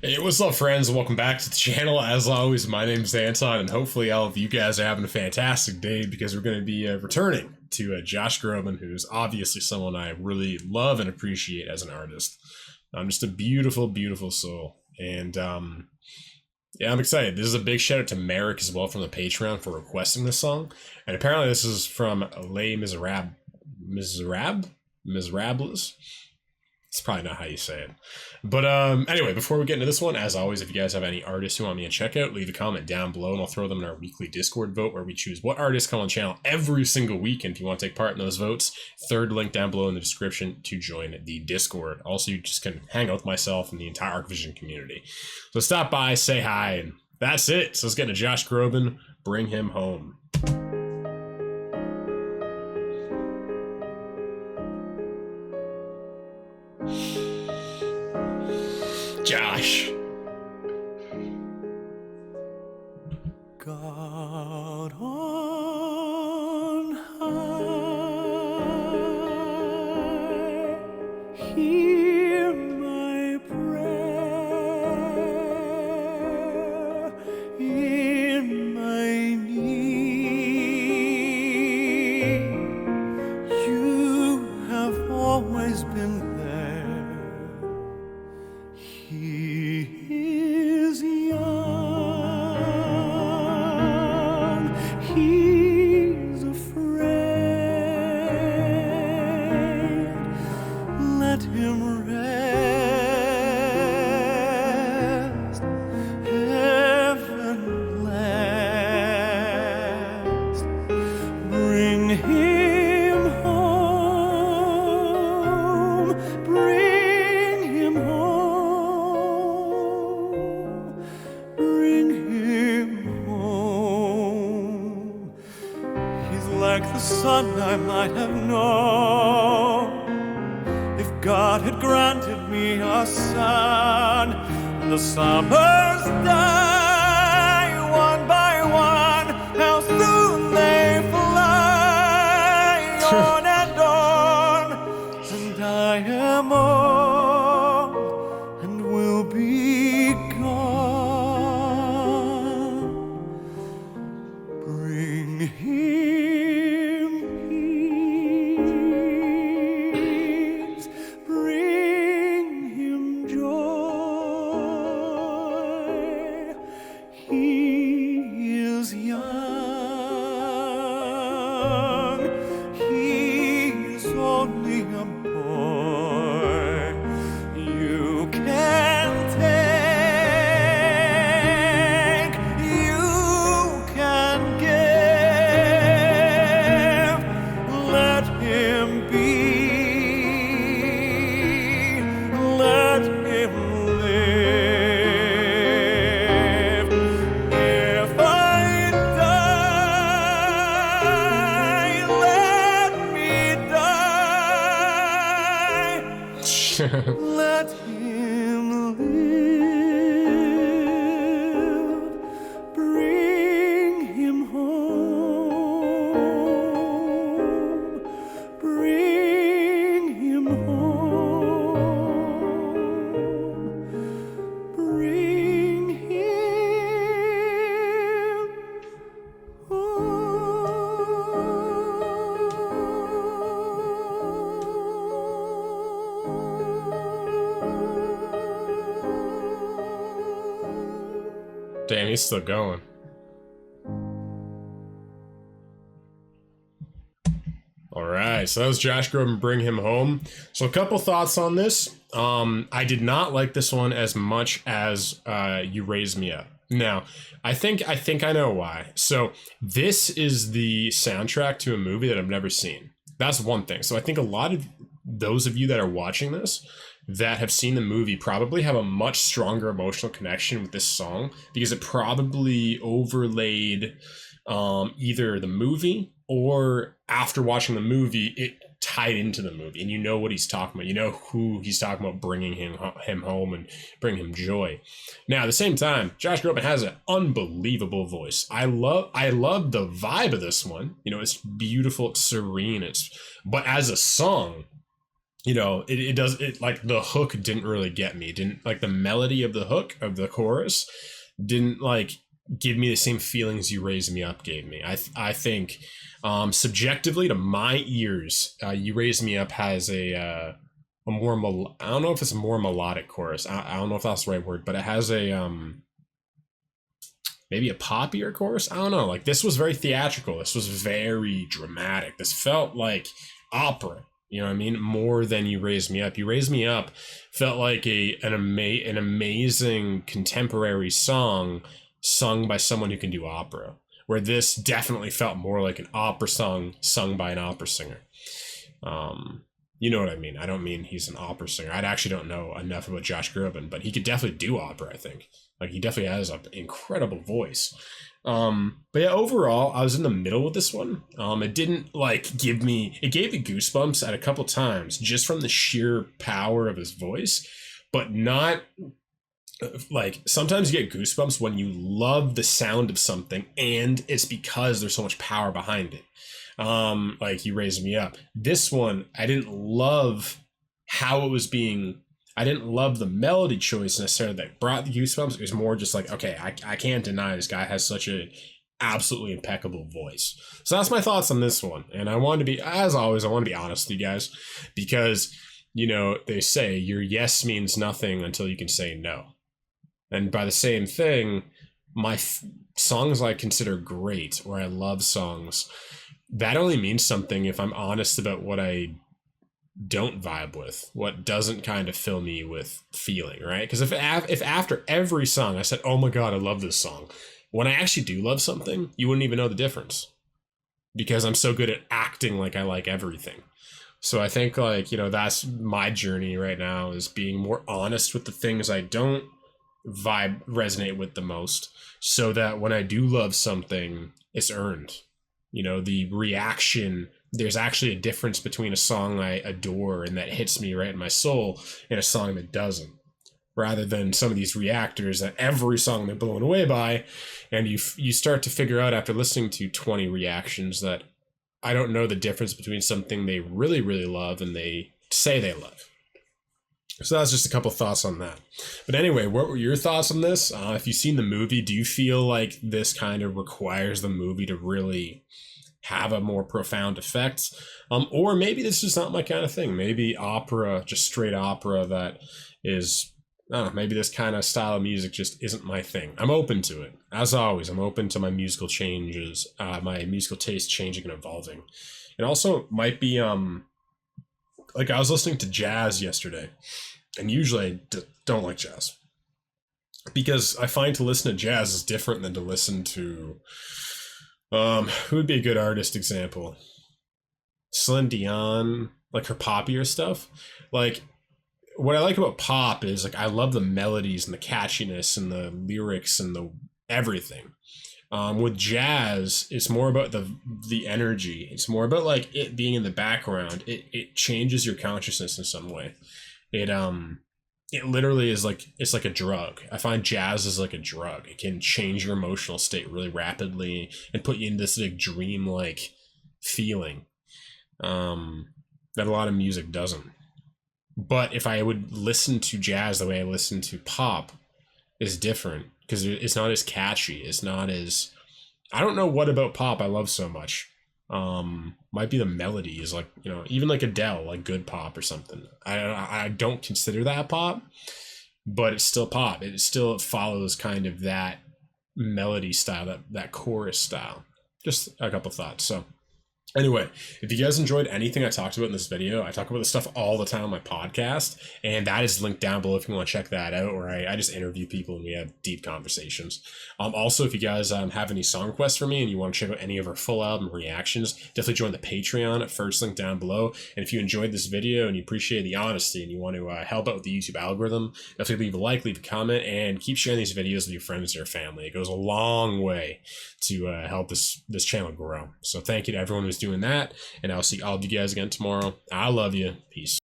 Hey, what's up, friends? Welcome back to the channel. As always, my name is Anton, and hopefully all of you guys are having a fantastic day because we're going to be returning to Josh Groban, who's obviously someone I really love and appreciate as an artist. Just a beautiful, beautiful soul. And yeah, I'm excited. This is a big shout out to Merek as well from the Patreon for requesting this song. And apparently this is from Les Miserables. It's probably not how you say it. But anyway, before we get into this one, as always, if you guys have any artists you want me to check out, leave a comment down below and I'll throw them in our weekly Discord vote where we choose what artists come on the channel every single week. And if you want to take part in those votes, third link down below in the description to join the Discord. Also, you just can hang out with myself and the entire Arcvision community. So stop by, say hi, and that's it. So let's get to Josh Groban, Bring Him Home. Josh. God on high, hear my prayer in my need. You have always been there. He is young, he's afraid. Let him rest, heaven blessed. Bring him home, bring him home, bring him home. He's like the son I might have known if God had granted me a son. The summers die one by one, how soon they fly on and on. And I am old and will be gone. Bring him peace, bring him joy. He is young, he's only a boy. You can take, you can give. Let him be, let him live. If I die, let me die. Let him live. Bring him home. Bring him home. Bring him home. Damn, he's still going. Alright, so that was Josh Groban, Bring Him Home. So a couple thoughts on this. I did not like this one as much as You Raise Me Up. Now, I think I know why. So this is the soundtrack to a movie that I've never seen. That's one thing. So I think a lot of those of you that are watching this that have seen the movie probably have a much stronger emotional connection with this song because it probably overlaid either the movie or after watching the movie, it tied into the movie and you know what he's talking about. You know who he's talking about bringing him home and bringing him joy. Now, at the same time, Josh Groban has an unbelievable voice. I love the vibe of this one. You know, it's beautiful, it's serene, but as a song, you know, it like the hook didn't really get me. It didn't like the melody of the hook of the chorus didn't like give me the same feelings You Raise Me Up gave me. I think subjectively to my ears, You Raise Me Up has a more I don't know if it's a more melodic chorus. I don't know if that's the right word, but it has a maybe a poppier chorus. I don't know. Like this was very theatrical. This was very dramatic. This felt like opera. You know what I mean? More than You Raise Me Up. You Raise Me Up felt like an amazing contemporary song sung by someone who can do opera. Where this definitely felt more like an opera song sung by an opera singer. You know what I mean? I don't mean he's an opera singer. I actually don't know enough about Josh Groban, but he could definitely do opera, I think. Like he definitely has an incredible voice. But yeah, overall, I was in the middle with this one. It didn't like give me, it gave me goosebumps at a couple times just from the sheer power of his voice, but not like sometimes you get goosebumps when you love the sound of something and it's because there's so much power behind it. Like You Raise Me Up. This one, I didn't love how it was being, I didn't love the melody choice necessarily that brought the goosebumps. It was more just like, okay, I can't deny this guy has such a absolutely impeccable voice. So that's my thoughts on this one. And I wanted to be, as always, I want to be honest with you guys because, you know, they say your yes means nothing until you can say no. And by the same thing, my songs I consider great, or I love songs, that only means something if I'm honest about what I don't vibe with, what doesn't kind of fill me with feeling, right? Because if after every song I said, oh my God, I love this song, when I actually do love something, you wouldn't even know the difference because I'm so good at acting like I like everything. So I think like, you know, that's my journey right now is being more honest with the things I don't resonate with the most so that when I do love something, it's earned. You know, the reaction, there's actually a difference between a song I adore and that hits me right in my soul and a song that doesn't. Rather than some of these reactors that every song they're blown away by, and you start to figure out after listening to 20 reactions that I don't know the difference between something they really, really love and they say they love. So that's just a couple thoughts on that. But anyway, what were your thoughts on this? If you've seen the movie, do you feel like this kind of requires the movie to really have a more profound effect? Or maybe this is not my kind of thing. Maybe opera, just straight opera that is, I don't know, maybe this kind of style of music just isn't my thing. I'm open to it. As always, I'm open to my musical changes, my musical taste changing and evolving. And also might be, like I was listening to jazz yesterday, and usually I don't like jazz because I find to listen to jazz is different than to listen to, who would be a good artist example? Celine Dion, like her poppier stuff. Like what I like about pop is like I love the melodies and the catchiness and the lyrics and the everything. With jazz, it's more about the energy. It's more about like it being in the background. It changes your consciousness in some way. It literally is like, it's like a drug. I find jazz is like a drug. It can change your emotional state really rapidly and put you in this like dream-like feeling that a lot of music doesn't. But if I would listen to jazz the way I listen to pop, is different because it's not as catchy. It's not as, I don't know what about pop I love so much. Might be the melody is like, you know, even like Adele, like good pop or something. I don't consider that pop, but it's still pop. It still follows kind of that melody style, that chorus style. Just a couple thoughts. So anyway, if you guys enjoyed anything I talked about in this video, I talk about this stuff all the time on my podcast, and that is linked down below if you want to check that out, where I just interview people and we have deep conversations. Also, if you guys have any song requests for me and you want to check out any of our full album reactions, definitely join the Patreon at first link down below. And if you enjoyed this video and you appreciate the honesty and you want to help out with the YouTube algorithm, definitely leave a like, leave a comment, and keep sharing these videos with your friends and your family. It goes a long way to help this channel grow. So thank you to everyone who's doing that, and I'll see all of you guys again tomorrow. I love you. Peace.